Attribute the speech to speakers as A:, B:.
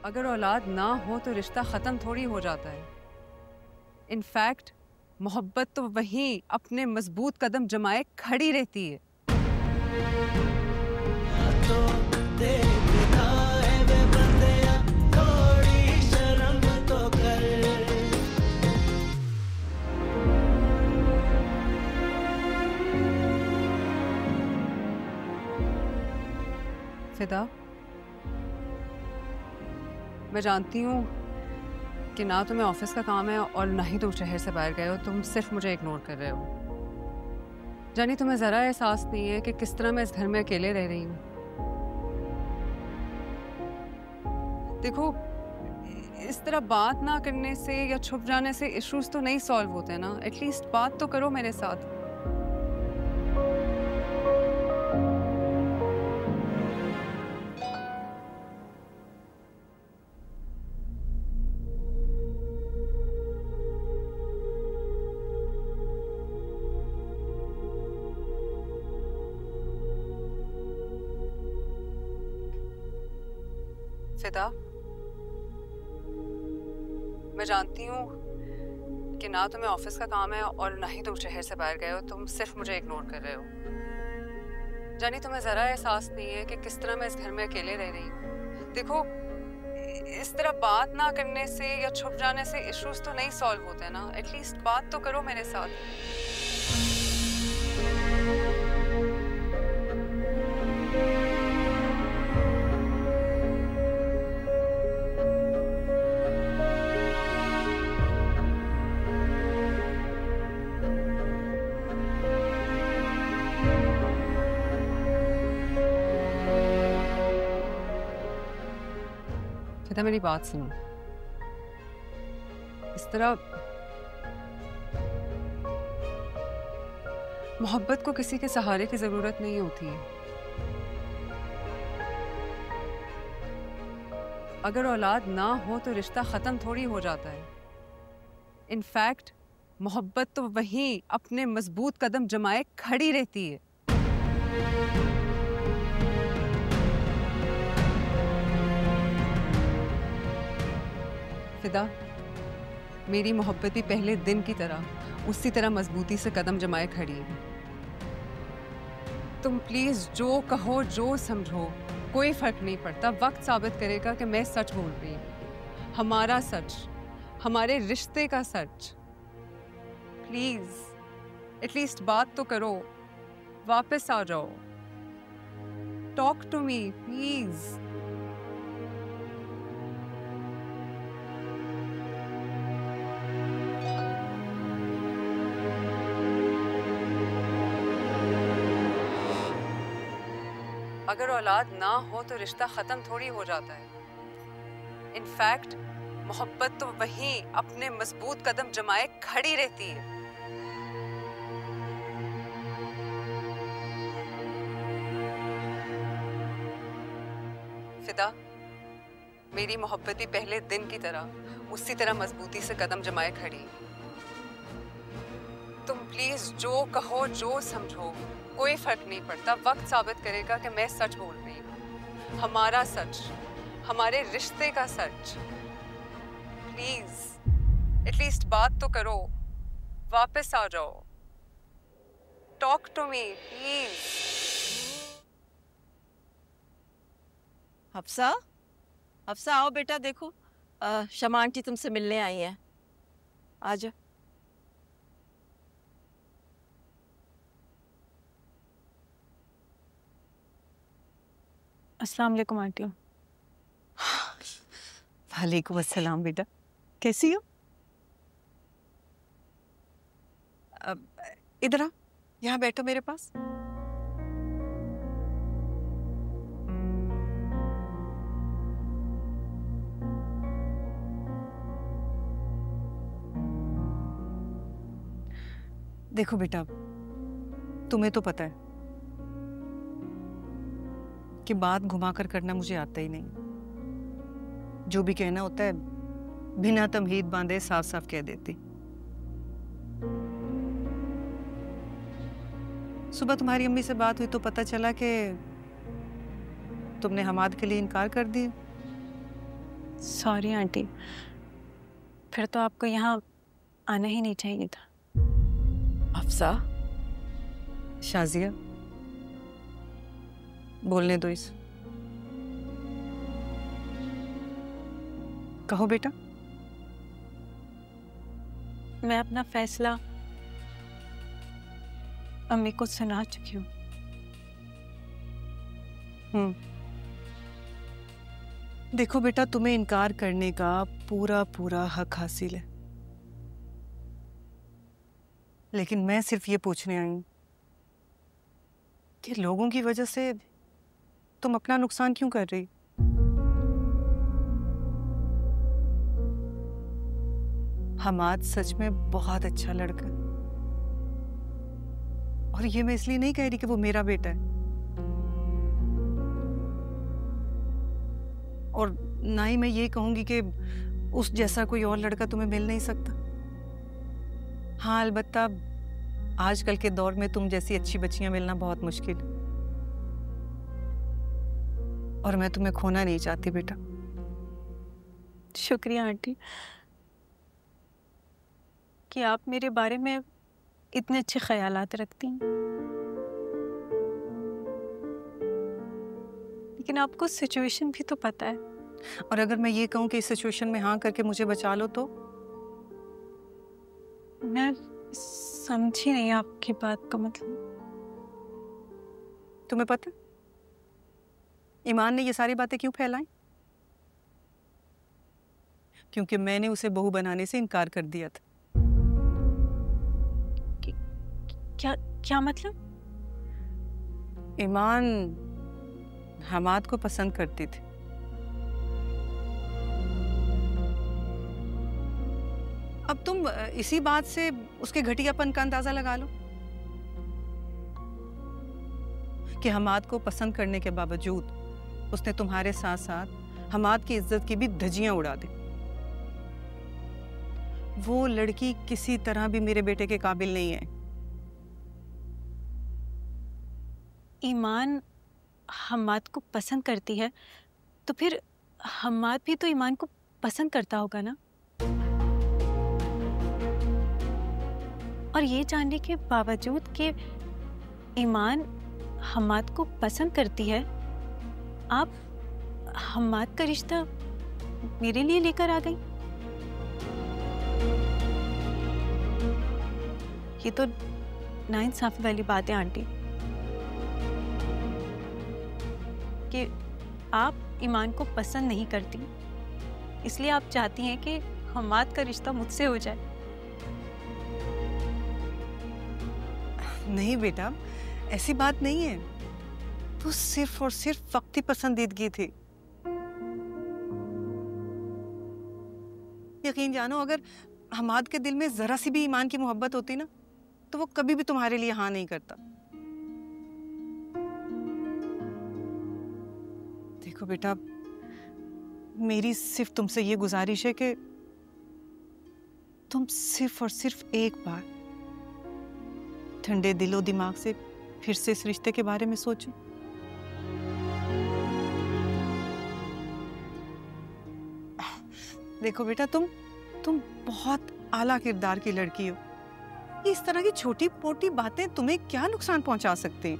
A: अगर औलाद ना हो तो रिश्ता ख़त्म थोड़ी हो जाता है। इनफैक्ट मोहब्बत तो वहीं अपने मजबूत कदम जमाए खड़ी रहती है।
B: तो देखना है वे बंदिया, थोड़ी शर्म तो कर।
A: फिदा, मैं जानती हूँ कि ना तुम्हें ऑफिस का काम है और ना ही तुम शहर से बाहर गए हो। तुम सिर्फ मुझे इग्नोर कर रहे हो। जानी तुम्हें ज़रा एहसास नहीं है कि किस तरह मैं इस घर में अकेले रह रही हूँ। देखो, इस तरह बात ना करने से या छुप जाने से इश्यूज तो नहीं सॉल्व होते ना। एटलीस्ट बात तो करो मेरे साथ। फिदा, मैं जानती हूँ कि ना तुम्हें ऑफिस का काम है और ना ही तुम शहर से बाहर गए हो। तुम सिर्फ मुझे इग्नोर कर रहे हो। जानी तुम्हें ज़रा एहसास नहीं है कि किस तरह मैं इस घर में अकेले रह रही हूँ। देखो, इस तरह बात ना करने से या छुप जाने से इश्यूज तो नहीं सॉल्व होते ना। एटलीस्ट बात तो करो मेरे साथ। फिदा, मेरी बात सुनो। इस तरह मोहब्बत को किसी के सहारे की जरूरत नहीं होती है। अगर औलाद ना हो तो रिश्ता खत्म थोड़ी हो जाता है। इनफैक्ट मोहब्बत तो वहीं अपने मजबूत कदम जमाए खड़ी रहती है। फिदा, मेरी मोहब्बत भी पहले दिन की तरह उसी तरह मजबूती से कदम जमाए खड़ी है। तुम प्लीज जो कहो, जो समझो, कोई फर्क नहीं पड़ता। वक्त साबित करेगा कि मैं सच बोल रही हूँ। हमारा सच, हमारे रिश्ते का सच। प्लीज एटलीस्ट बात तो करो। वापस आ जाओ। Talk to me please. अगर औलाद ना हो तो रिश्ता खत्म थोड़ी हो जाता है। इनफैक्ट मोहब्बत तो वहीं अपने मजबूत कदम जमाए खड़ी रहती है। फिदा, मेरी मोहब्बत भी पहले दिन की तरह उसी तरह मजबूती से कदम जमाए खड़ी है। तुम प्लीज जो कहो, जो समझो, कोई फर्क नहीं पड़ता। वक्त साबित करेगा कि मैं सच बोल रही हूँ। हमारा सच, हमारे रिश्ते का सच। प्लीज एटलीस्ट बात तो करो। वापस आ जाओ। Talk to me please.
C: Hafsa, Hafsa आओ बेटा, देखो शमा आंटी तुमसे मिलने आई हैं। आ जाओ।
D: अस्सलाम वालेकुम आंटी।
C: वालेकुम अस्सलाम बेटा, कैसी हो? इधर आओ, यहाँ बैठो मेरे पास। देखो बेटा, तुम्हें तो पता है कि बात घुमाकर करना मुझे आता ही नहीं। जो भी कहना होता है बिना तमहीद बांधे साफ साफ कह देती। सुबह तुम्हारी अम्मी से बात हुई तो पता चला कि तुमने हमाद के लिए इनकार कर दिया।
D: सॉरी आंटी, फिर तो आपको यहाँ आना ही नहीं चाहिए था।
A: अफसा,
C: शाजिया, बोलने दो इस। कहो बेटा।
D: मैं अपना फैसला अम्मी को सुना चुकी हूँ।
C: देखो बेटा, तुम्हें इनकार करने का पूरा पूरा हक हासिल है, लेकिन मैं सिर्फ ये पूछने आई हूं कि लोगों की वजह से तुम अपना नुकसान क्यों कर रही? हमाद सच में बहुत अच्छा लड़का है, और ये मैं इसलिए नहीं कह रही कि वो मेरा बेटा है, और ना ही मैं ये कहूंगी कि उस जैसा कोई और लड़का तुम्हें मिल नहीं सकता। हाँ, अलबत्ता आजकल के दौर में तुम जैसी अच्छी बच्चियां मिलना बहुत मुश्किल है, और मैं तुम्हें खोना नहीं चाहती बेटा।
D: शुक्रिया आंटी कि आप मेरे बारे में इतने अच्छे ख्यालात रखती हैं, लेकिन आपको सिचुएशन भी तो पता है।
C: और अगर मैं ये कहूं कि इस सिचुएशन में हाँ करके मुझे बचा लो तो?
D: मैं समझी नहीं आपकी बात का मतलब।
C: तुम्हें पता ईमान ने ये सारी बातें क्यों फैलाई? क्योंकि मैंने उसे बहू बनाने से इनकार कर दिया था।
D: क्या क्या मतलब?
C: ईमान हमाद को पसंद करती थी, अब तुम इसी बात से उसके घटियापन का अंदाजा लगा लो कि हमाद को पसंद करने के बावजूद उसने तुम्हारे साथ साथ हमाद की इज्जत की भी धज्जियां उड़ा दी। वो लड़की किसी तरह भी मेरे बेटे के काबिल नहीं है।
D: ईमान हमाद को पसंद करती है तो फिर हमाद भी तो ईमान को पसंद करता होगा ना? और ये जानने के बावजूद कि ईमान हमाद को पसंद करती है, आप हमाद का रिश्ता मेरे लिए लेकर आ गई। ये तो नाइंसाफी वाली बात है आंटी कि आप ईमान को पसंद नहीं करती, इसलिए आप चाहती हैं कि हमाद का रिश्ता मुझसे हो जाए।
C: नहीं बेटा, ऐसी बात नहीं है। तो सिर्फ और सिर्फ वक्ती पसंदीदगी थी। यकीन जानो, अगर हमाद के दिल में जरा सी भी ईमान की मोहब्बत होती ना, तो वो कभी भी तुम्हारे लिए हाँ नहीं करता। देखो बेटा, मेरी सिर्फ तुमसे ये गुजारिश है कि तुम सिर्फ और सिर्फ एक बार ठंडे दिलो दिमाग से फिर से इस रिश्ते के बारे में सोचो। देखो बेटा, तुम बहुत आला किरदार की लड़की हो। इस तरह की छोटी मोटी बातें तुम्हें क्या नुकसान पहुंचा सकते हैं?